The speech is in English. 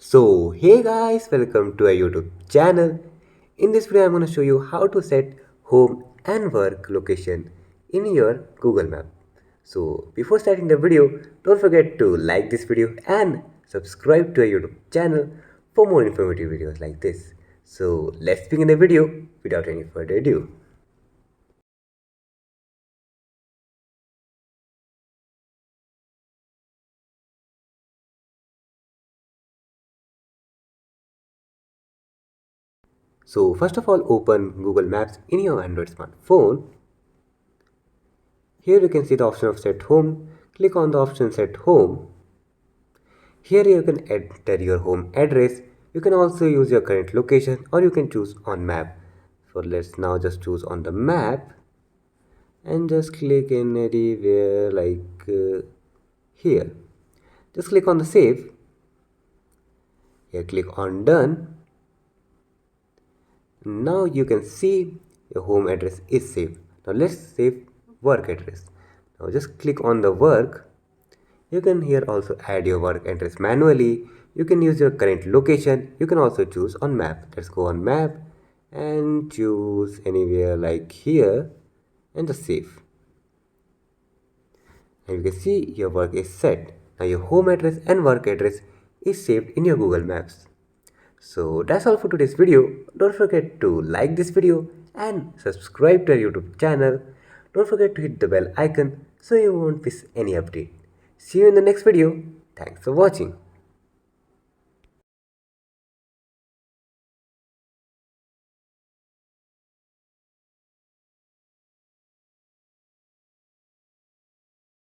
So hey guys, welcome to our YouTube channel. In this video I'm going to show you how to set home and work location in your Google Map. So before starting the video, don't forget to like this video and subscribe to our YouTube channel for more informative videos like this. So let's begin the video without any further ado. So first of all, open Google Maps in your Android smartphone. Here you can see the option of set home. Click on the option set home. Here you can enter your home address. You can also use your current location or you can choose on map. So let's now just choose on the map and just click in anywhere like here. Just click on the save. Here click on done. Now you can see your home address is saved. Now let's save work address. Now just click on the work. You can here also add your work address manually. You can use your current location. You can also choose on map. Let's go on map and choose anywhere like here and just save. Now you can see your work is set. Now your home address and work address is saved in your Google Maps. So that's all for today's video. Don't forget to like this video and subscribe to our YouTube channel. Don't forget to hit the bell icon so you won't miss any update. See you in the next video. Thanks for watching.